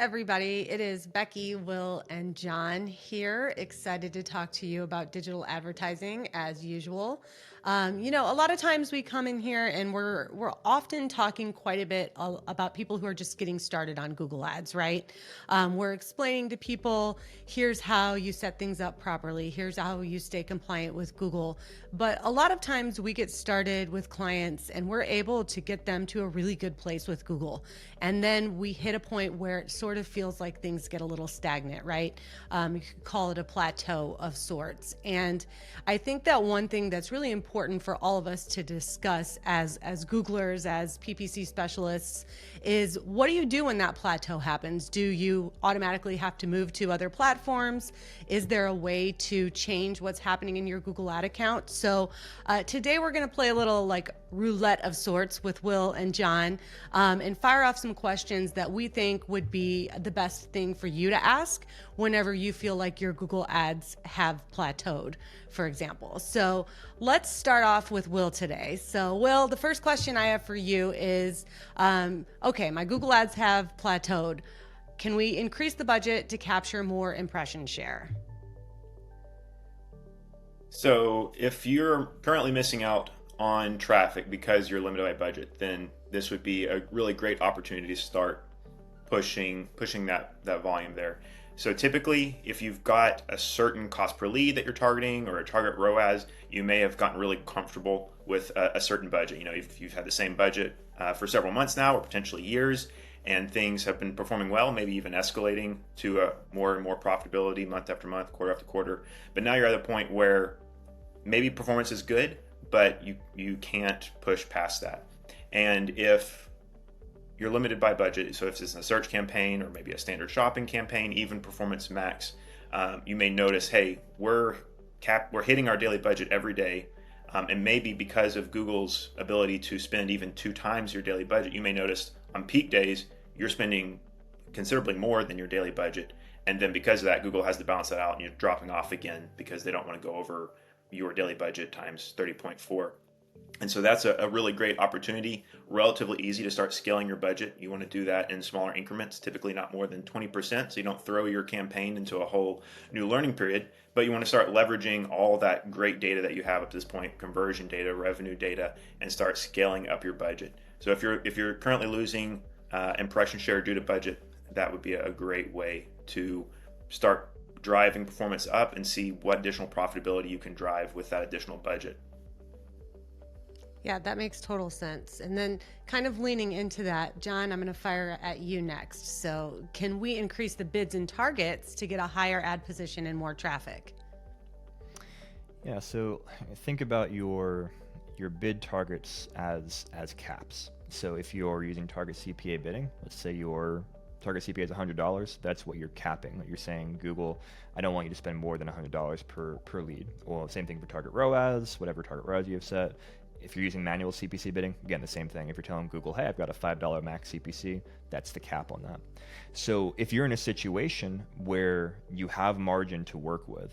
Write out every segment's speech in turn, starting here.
everybody. It is Becky, Will, and John here. Excited to talk to you about digital advertising as usual. A lot of times we come in here and we're often talking quite a bit about people who are just getting started on Google Ads, right? We're explaining to people, here's how you set things up properly. Here's how you stay compliant with Google. But a lot of times we get started with clients and we're able to get them to a really good place with Google. And then we hit a point where it sort of feels like things get a little stagnant, right? You could call it a plateau of sorts. And I think that one thing that's really important for all of us to discuss as Googlers, as PPC specialists, is what do you do when that plateau happens? Do you automatically have to move to other platforms? Is there a way to change what's happening in your Google Ad account? So today we're going to play a little like roulette of sorts with Will and John and fire off some questions that we think would be the best thing for you to ask whenever you feel like your Google Ads have plateaued, for example. So let's start off with Will today. So Will, the first question I have for you is, okay, my Google Ads have plateaued. Can we increase the budget to capture more impression share? So if you're currently missing out on traffic because you're limited by budget, then this would be a really great opportunity to start pushing that volume there. So typically, if you've got a certain cost per lead that you're targeting or a target ROAS, you may have gotten really comfortable with a certain budget. You know, if you've had the same budget for several months now or potentially years, and things have been performing well, maybe even escalating to a more and more profitability month after month, quarter after quarter. But now you're at a point where maybe performance is good, but you can't push past that. And if you're limited by budget, so if it's a search campaign or maybe a standard shopping campaign, even Performance Max, you may notice, hey, we're hitting our daily budget every day, and maybe because of Google's ability to spend even 2 times your daily budget, you may notice on peak days you're spending considerably more than your daily budget, and then because of that, Google has to balance that out, and you're dropping off again because they don't want to go over your daily budget times 30.4. And so that's a really great opportunity, relatively easy to start scaling your budget. You want to do that in smaller increments, typically not more than 20%, so you don't throw your campaign into a whole new learning period, but you want to start leveraging all that great data that you have up to this point, conversion data, revenue data, and start scaling up your budget. So if you're currently losing impression share due to budget, that would be a great way to start driving performance up and see what additional profitability you can drive with that additional budget. Yeah, that makes total sense. And then kind of leaning into that, John, I'm going to fire at you next. So can we increase the bids and targets to get a higher ad position and more traffic? Yeah, so think about your bid targets as caps. So if you're using target CPA bidding, let's say your target CPA is $100, that's what you're capping. You're saying, Google, I don't want you to spend more than $100 per lead. Well, same thing for target ROAS, whatever target ROAS you have set. If you're using manual CPC bidding, again, the same thing. If you're telling Google, hey, I've got a $5 max CPC, that's the cap on that. So if you're in a situation where you have margin to work with,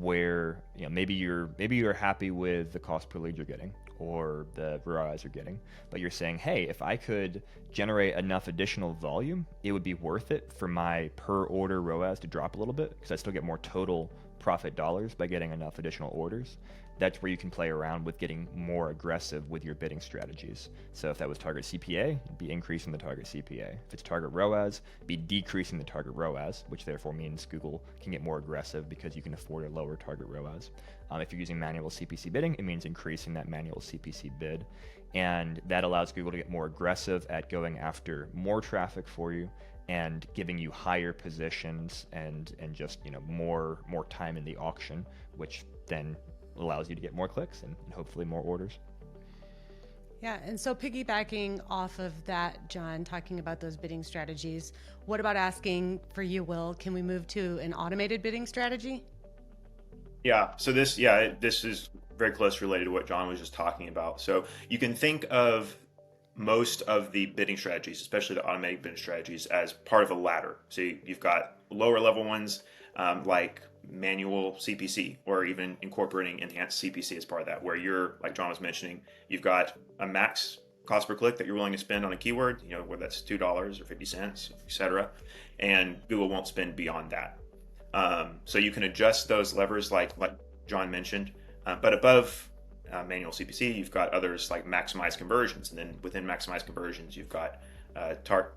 where maybe you're happy with the cost per lead you're getting or the ROAS you're getting, but you're saying, hey, if I could generate enough additional volume, it would be worth it for my per order ROAS to drop a little bit because I still get more total profit dollars by getting enough additional orders. That's where you can play around with getting more aggressive with your bidding strategies. So if that was target CPA, it'd be increasing the target CPA. If it's target ROAS, it'd be decreasing the target ROAS, which therefore means Google can get more aggressive because you can afford a lower target ROAS. If you're using manual CPC bidding, it means increasing that manual CPC bid. And that allows Google to get more aggressive at going after more traffic for you and giving you higher positions and just more time in the auction, which then allows you to get more clicks and hopefully more orders. Yeah, and so piggybacking off of that, John, talking about those bidding strategies, what about asking for you, Will, can we move to an automated bidding strategy? Yeah, so this is very close related to what John was just talking about. So you can think of most of the bidding strategies, especially the automated bidding strategies, as part of a ladder. So you've got lower level ones like manual CPC, or even incorporating enhanced CPC as part of that, where you're, like John was mentioning, you've got a max cost per click that you're willing to spend on a keyword, whether that's $2 or 50 cents, etc. And Google won't spend beyond that. So you can adjust those levers like John mentioned, but above manual CPC, you've got others like maximize conversions. And then within maximize conversions, you've got target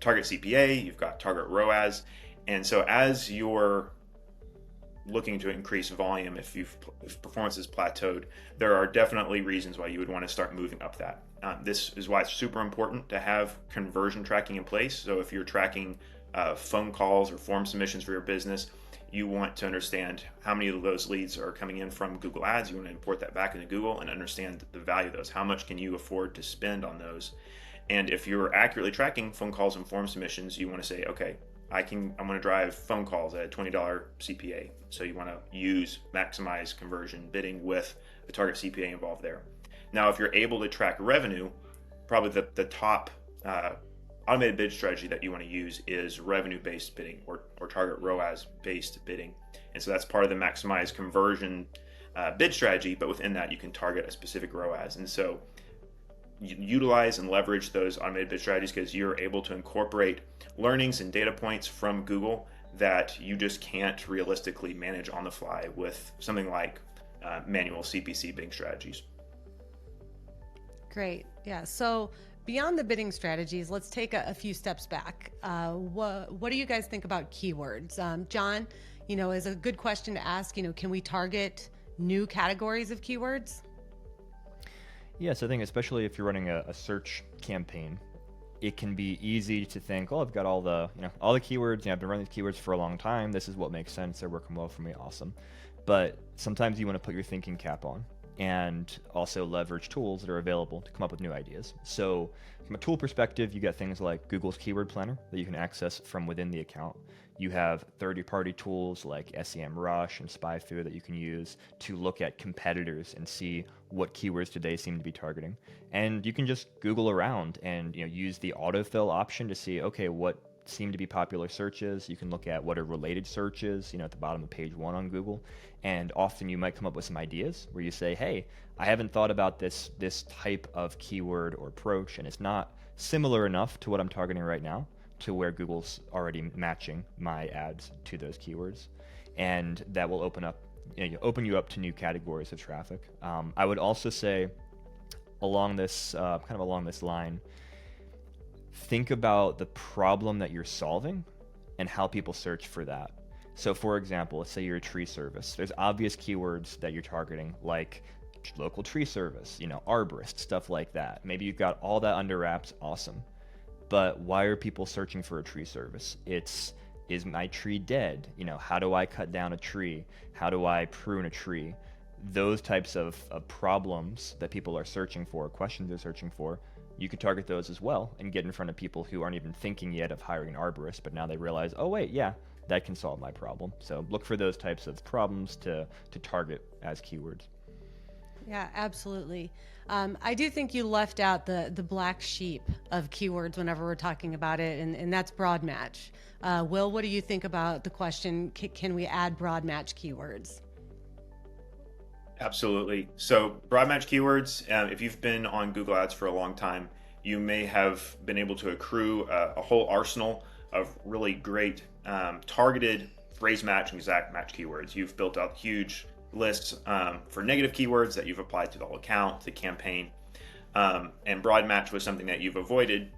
CPA, you've got target ROAS. And so as you're looking to increase volume, if performance is plateaued, there are definitely reasons why you would want to start moving up that. This is why it's super important to have conversion tracking in place. So if you're tracking phone calls or form submissions for your business, you want to understand how many of those leads are coming in from Google Ads. You want to import that back into Google and understand the value of those. How much can you afford to spend on those? And if you're accurately tracking phone calls and form submissions, you want to say, okay, I'm going to drive phone calls at a $20 CPA. So you want to use maximize conversion bidding with the target CPA involved there. Now, if you're able to track revenue, probably the top automated bid strategy that you want to use is revenue-based bidding or target ROAS-based bidding. And so that's part of the maximize conversion bid strategy, but within that you can target a specific ROAS. And so you utilize and leverage those automated bid strategies because you're able to incorporate learnings and data points from Google that you just can't realistically manage on the fly with something like manual CPC bidding strategies. Great. Yeah. So beyond the bidding strategies, let's take a few steps back. What do you guys think about keywords? John, is a good question to ask, can we target new categories of keywords? Yes, I think especially if you're running a search campaign, it can be easy to think, oh, I've got all the keywords, I've been running these keywords for a long time. This is what makes sense. They're working well for me. Awesome. But sometimes you want to put your thinking cap on and also leverage tools that are available to come up with new ideas. So from a tool perspective, you got things like Google's Keyword Planner that you can access from within the account. You have third-party tools like SEMrush and SpyFu that you can use to look at competitors and see what keywords do they seem to be targeting. And you can just Google around and use the autofill option to see, okay, what seem to be popular searches. You can look at what are related searches, at the bottom of page 1 on Google. And often you might come up with some ideas where you say, hey, I haven't thought about this type of keyword or approach, and it's not similar enough to what I'm targeting right now to where Google's already matching my ads to those keywords. And that will open you up to new categories of traffic. I would also say along this line, think about the problem that you're solving and how people search for that. So for example, let's say you're a tree service. There's obvious keywords that you're targeting, like local tree service, arborist, stuff like that. Maybe you've got all that under wraps, awesome. But why are people searching for a tree service? Is my tree dead? How do I cut down a tree? How do I prune a tree? Those types of problems that people are searching for, questions they're searching for, you could target those as well and get in front of people who aren't even thinking yet of hiring an arborist, but now they realize, oh wait, yeah, that can solve my problem. So look for those types of problems to target as keywords. Yeah, absolutely. I do think you left out the black sheep of keywords whenever we're talking about it, and that's broad match. Will, what do you think about the question, can we add broad match keywords? Absolutely. So broad match keywords, if you've been on Google Ads for a long time, you may have been able to accrue a whole arsenal of really great targeted phrase match and exact match keywords. You've built out huge lists for negative keywords that you've applied to the whole account, the campaign, and broad match was something that you've avoided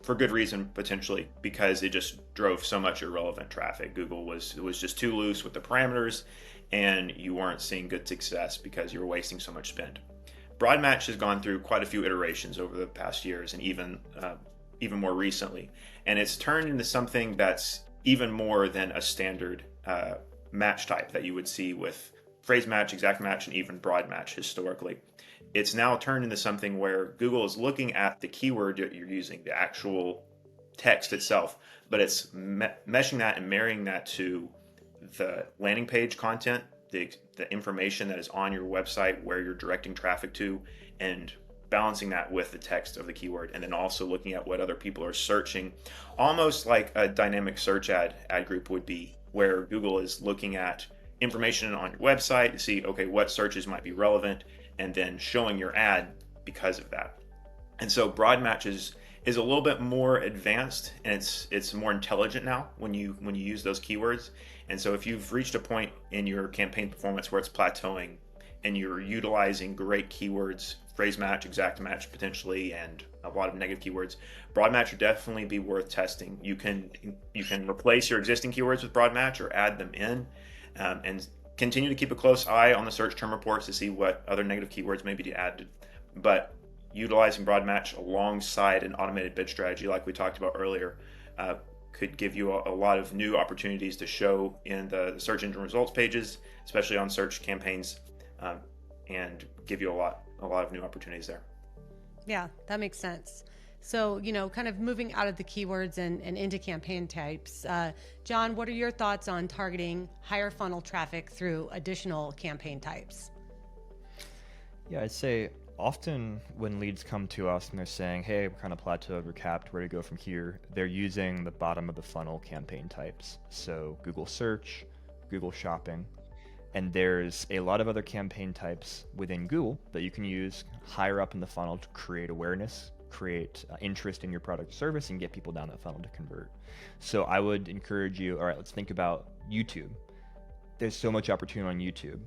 for good reason, potentially, because it just drove so much irrelevant traffic. Google was just too loose with the parameters, and you weren't seeing good success because you were wasting so much spend. Broad match has gone through quite a few iterations over the past years, and even more recently, and it's turned into something that's even more than a standard match type that you would see with phrase match, exact match, and even broad match historically. It's now turned into something where Google is looking at the keyword that you're using, the actual text itself, but it's meshing that and marrying that to the landing page content, the information that is on your website where you're directing traffic to, and balancing that with the text of the keyword, and then also looking at what other people are searching, almost like a dynamic search ad group would be, where Google is looking at information on your website to see, okay, what searches might be relevant, and then showing your ad because of that. And so broad match is a little bit more advanced, and it's more intelligent now when you use those keywords. And so if you've reached a point in your campaign performance where it's plateauing and you're utilizing great keywords, phrase match, exact match potentially, and a lot of negative keywords, broad match would definitely be worth testing. You can replace your existing keywords with broad match or add them in, and continue to keep a close eye on the search term reports to see what other negative keywords may be added. But utilizing broad match alongside an automated bid strategy, like we talked about earlier, could give you a lot of new opportunities to show in the search engine results pages, especially on search campaigns, and give you a lot of new opportunities there. Yeah, that makes sense. So, kind of moving out of the keywords and into campaign types, John, what are your thoughts on targeting higher funnel traffic through additional campaign types? Yeah, I'd say often when leads come to us and they're saying, hey, we're kind of plateaued, we're capped, where to go from here, they're using the bottom of the funnel campaign types. So Google search, Google shopping, and there's a lot of other campaign types within Google that you can use higher up in the funnel to create awareness, create interest in your product or service, and get people down that funnel to convert. So I would encourage you, all right, let's think about YouTube. There's so much opportunity on YouTube.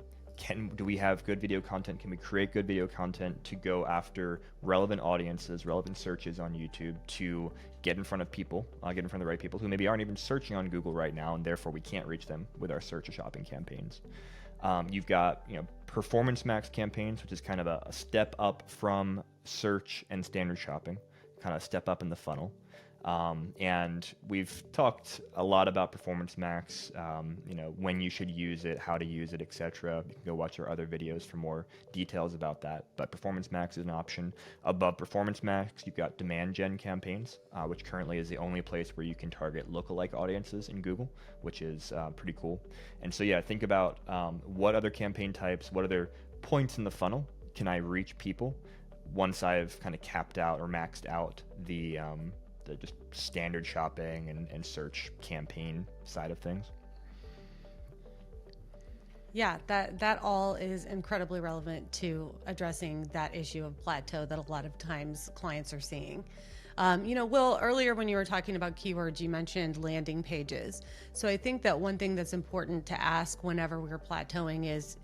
Do we have good video content? Can we create good video content to go after relevant audiences, relevant searches on YouTube to get in front of people, get in front of the right people who maybe aren't even searching on Google right now, and therefore we can't reach them with our search or shopping campaigns. You've got performance max campaigns, which is kind of a step up from search and standard shopping, kind of step up in the funnel. And we've talked a lot about performance max, when you should use it, how to use it, etc. You can go watch our other videos for more details about that. But performance max is an option. Above performance max, you've got demand gen campaigns, which currently is the only place where you can target lookalike audiences in Google, which is pretty cool. And so, yeah, think about what other campaign types, what other points in the funnel can I reach people once I've kind of capped out or maxed out the just standard shopping and search campaign side of things. Yeah, that all is incredibly relevant to addressing that issue of plateau that a lot of times clients are seeing. Will, earlier when you were talking about keywords, you mentioned landing pages. So I think that one thing that's important to ask whenever we're plateauing is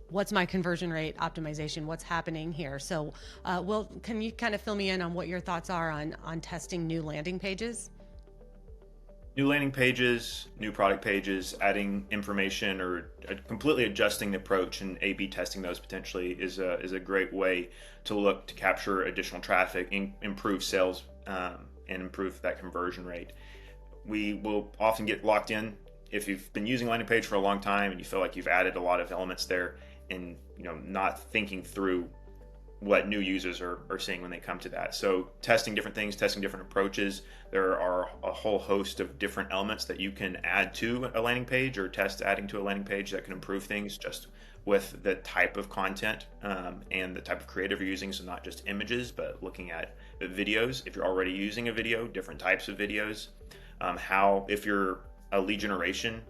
what's my conversion rate optimization? What's happening here? So, Will, can you kind of fill me in on what your thoughts are on testing new landing pages? New landing pages, new product pages, adding information or completely adjusting the approach and A/B testing those potentially is a great way to look to capture additional traffic, improve sales, and improve that conversion rate. We will often get locked in if you've been using landing page for a long time and you feel like you've added a lot of elements there, and not thinking through what new users are seeing when they come to that. So testing different things, testing different approaches. There are a whole host of different elements that you can add to a landing page or test adding to a landing page that can improve things just with the type of content and the type of creative you're using. So not just images, but looking at the videos. If you're already using a video, different types of videos. If you're a lead generation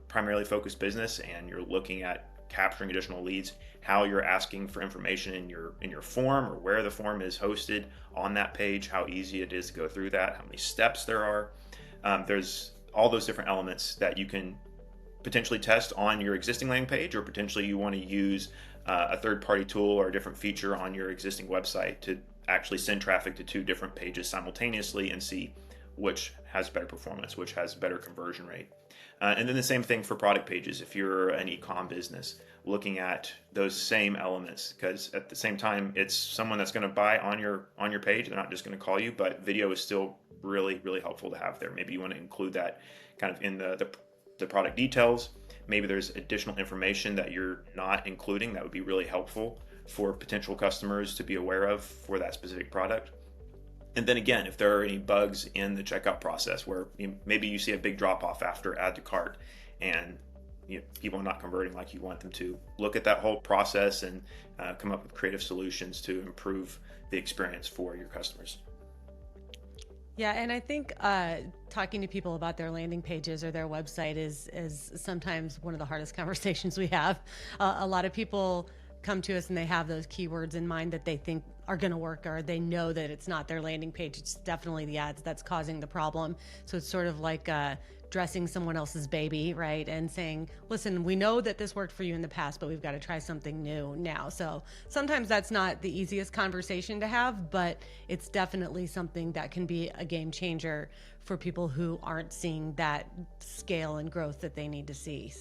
primarily focused business and you're looking at capturing additional leads, how you're asking for information in your form or where the form is hosted on that page, how easy it is to go through that, how many steps there are. There's all those different elements that you can potentially test on your existing landing page, or potentially you want to use a third-party tool or a different feature on your existing website to actually send traffic to two different pages simultaneously and see which has better performance, which has better conversion rate. And then the same thing for product pages. If you're an e-com business, looking at those same elements, because at the same time, it's someone that's going to buy on your page. They're not just going to call you, but video is still really, really helpful to have there. Maybe you want to include that kind of in the product details. Maybe there's additional information that you're not including that would be really helpful for potential customers to be aware of for that specific product. And then again, if there are any bugs in the checkout process where maybe you see a big drop off after add to cart and people are not converting like you want them to, look at that whole process and come up with creative solutions to improve the experience for your customers. Yeah, and I think talking to people about their landing pages or their website is sometimes one of the hardest conversations we have. A lot of people come to us and they have those keywords in mind that they think are going to work, or they know that it's not their landing page, it's definitely the ads that's causing the problem. So it's sort of like dressing someone else's baby, right? And saying, listen, we know that this worked for you in the past, but we've got to try something new now. So sometimes that's not the easiest conversation to have, but it's definitely something that can be a game changer for people who aren't seeing that scale and growth that they need to see.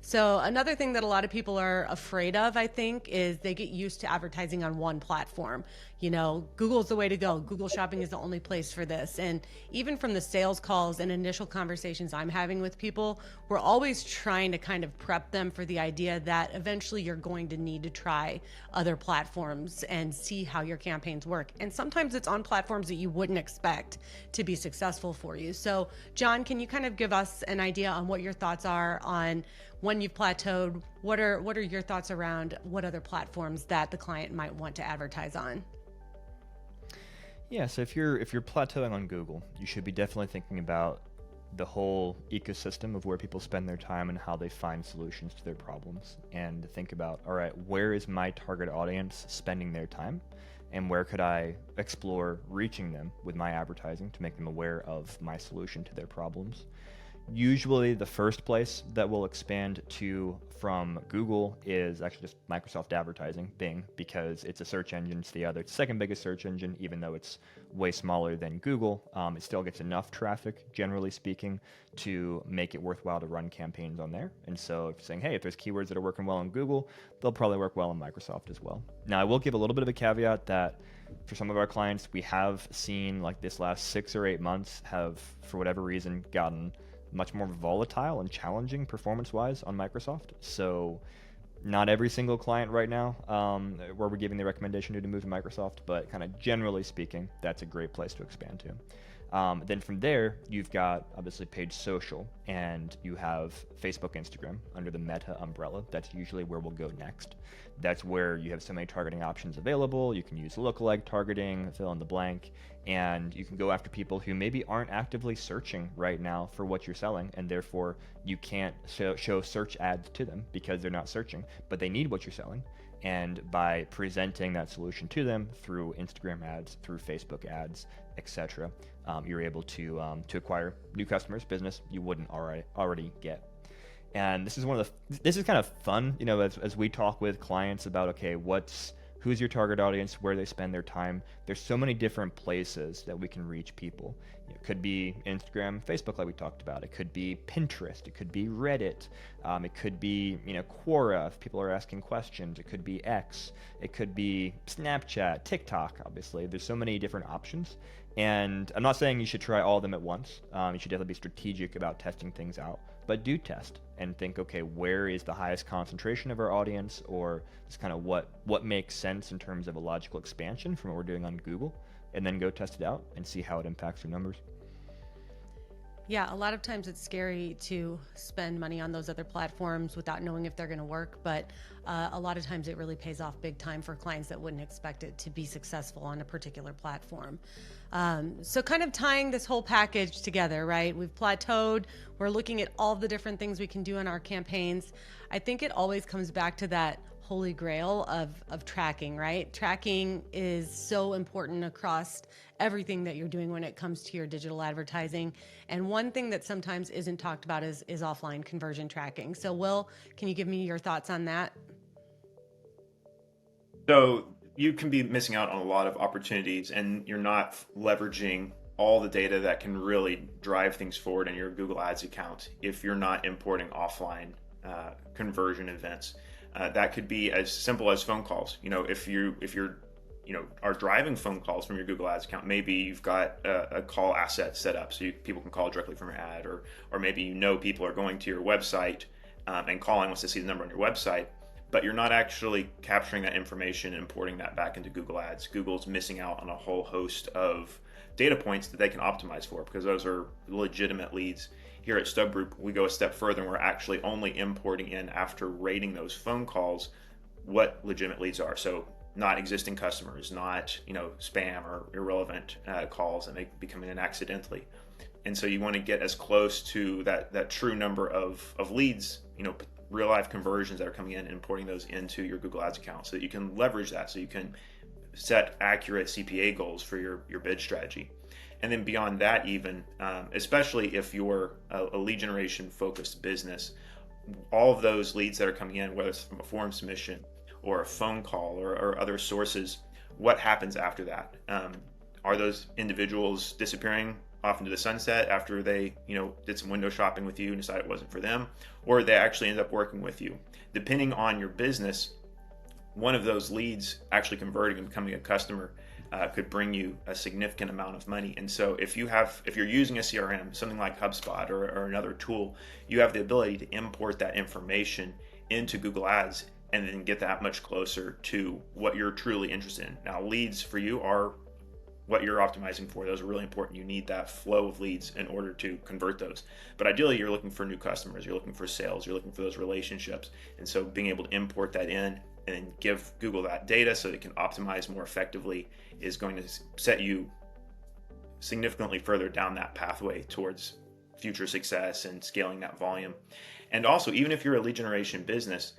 So another thing that a lot of people are afraid of, I think, is they get used to advertising on one platform. You know, Google's the way to go. Google Shopping is the only place for this. And even from the sales calls and initial conversations I'm having with people, we're always trying to kind of prep them for the idea that eventually you're going to need to try other platforms and see how your campaigns work. And sometimes it's on platforms that you wouldn't expect to be successful for you. So John, can you kind of give us an idea on what your thoughts are on when you've plateaued? What are your thoughts around what other platforms that the client might want to advertise on? Yeah, so if you're plateauing on Google, you should be definitely thinking about the whole ecosystem of where people spend their time and how they find solutions to their problems, and think about, all right, where is my target audience spending their time, and where could I explore reaching them with my advertising to make them aware of my solution to their problems. Usually the first place that we'll expand to from Google is actually just Microsoft advertising, Bing, because it's a search engine. It's the second biggest search engine, even though it's way smaller than Google. It still gets enough traffic, generally speaking, to make it worthwhile to run campaigns on there. And so if you're saying, hey, if there's keywords that are working well on Google, they'll probably work well on Microsoft as well. Now, I will give a little bit of a caveat that for some of our clients, we have seen like this last 6 or 8 months have, for whatever reason, gotten much more volatile and challenging performance-wise on Microsoft. So not every single client right now where we're giving the recommendation to move to Microsoft, but kind of generally speaking, that's a great place to expand to. Then from there, you've got obviously Page Social, and you have Facebook, Instagram under the Meta umbrella. That's usually where we'll go next. That's where you have so many targeting options available. You can use lookalike targeting, fill in the blank, and you can go after people who maybe aren't actively searching right now for what you're selling, and therefore you can't show search ads to them because they're not searching, but they need what you're selling. And by presenting that solution to them through Instagram ads, through Facebook ads, etc., you're able to acquire new customers, business you wouldn't already get. And this is kind of fun, you know, as we talk with clients about, okay, who's your target audience, where they spend their time. There's so many different places that we can reach people. It could be Instagram, Facebook, like we talked about. It could be Pinterest. It could be Reddit. It could be, Quora if people are asking questions. It could be X. It could be Snapchat, TikTok, obviously. There's so many different options. And I'm not saying you should try all of them at once. You should definitely be strategic about testing things out. But do test and think, okay, where is the highest concentration of our audience, or just kind of what makes sense in terms of a logical expansion from what we're doing on Google, and then go test it out and see how it impacts your numbers. Yeah, a lot of times it's scary to spend money on those other platforms without knowing if they're going to work, but a lot of times it really pays off big time for clients that wouldn't expect it to be successful on a particular platform. So kind of tying this whole package together, right? We've plateaued. We're looking at all the different things we can do in our campaigns. I think it always comes back to that holy grail of tracking, right? Tracking is so important across everything that you're doing when it comes to your digital advertising. And one thing that sometimes isn't talked about is offline conversion tracking. So Will, can you give me your thoughts on that? So you can be missing out on a lot of opportunities, and you're not leveraging all the data that can really drive things forward in your Google Ads account if you're not importing offline conversion events. That could be as simple as phone calls. If you're are driving phone calls from your Google Ads account, maybe you've got a call asset set up so people can call directly from your ad, or maybe people are going to your website and calling once they see the number on your website, but you're not actually capturing that information and importing that back into Google Ads. Google's missing out on a whole host of data points that they can optimize for, because those are legitimate leads. Here at StubGroup, we go a step further, and we're actually only importing in, after rating those phone calls, what legitimate leads are. So not existing customers, not spam or irrelevant calls that may be coming in accidentally. And so you want to get as close to that true number of leads, real life conversions that are coming in, and importing those into your Google Ads account so that you can leverage that, so you can set accurate CPA goals for your bid strategy. And then beyond that, even, especially if you're a lead generation focused business, all of those leads that are coming in, whether it's from a form submission or a phone call or other sources, what happens after that? Are those individuals disappearing off into the sunset after they, did some window shopping with you and decided it wasn't for them, or they actually end up working with you? Depending on your business, one of those leads actually converting and becoming a customer could bring you a significant amount of money. And so if you're using a CRM, something like HubSpot or another tool, you have the ability to import that information into Google Ads and then get that much closer to what you're truly interested in. Now, leads for you are what you're optimizing for. Those are really important. You need that flow of leads in order to convert those. But ideally, you're looking for new customers, you're looking for sales, you're looking for those relationships. And so being able to import that in and give Google that data so they can optimize more effectively is going to set you significantly further down that pathway towards future success and scaling that volume. And also, even if you're a lead generation business,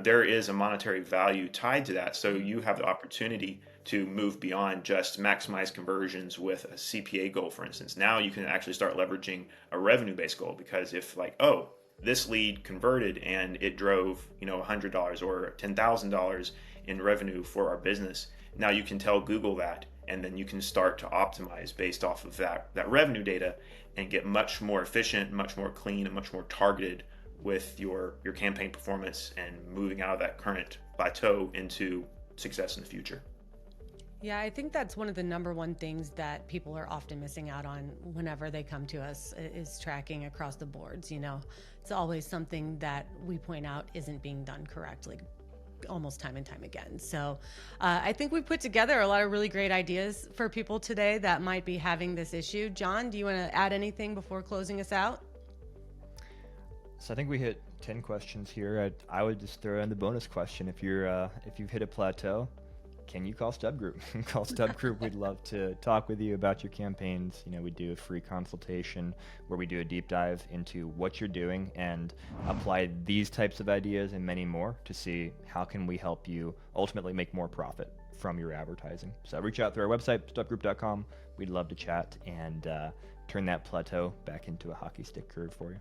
there is a monetary value tied to that. So you have the opportunity to move beyond just maximize conversions with a CPA goal, for instance. Now you can actually start leveraging a revenue-based goal, because if this lead converted and it drove, $100 or $10,000 in revenue for our business, now you can tell Google that, and then you can start to optimize based off of that revenue data and get much more efficient, much more clean, and much more targeted with your campaign performance and moving out of that current plateau into success in the future. Yeah, I think that's one of the number one things that people are often missing out on whenever they come to us is tracking across the boards. It's always something that we point out isn't being done correctly almost time and time again. So I think we put together a lot of really great ideas for people today that might be having this issue. John, do you want to add anything before closing us out? So I think we hit 10 questions here. I would just throw in the bonus question. If you've hit a plateau, can you call StubGroup? Call StubGroup. We'd love to talk with you about your campaigns. We do a free consultation where we do a deep dive into what you're doing and apply these types of ideas and many more to see how can we help you ultimately make more profit from your advertising. So reach out through our website, stubgroup.com. We'd love to chat and turn that plateau back into a hockey stick curve for you.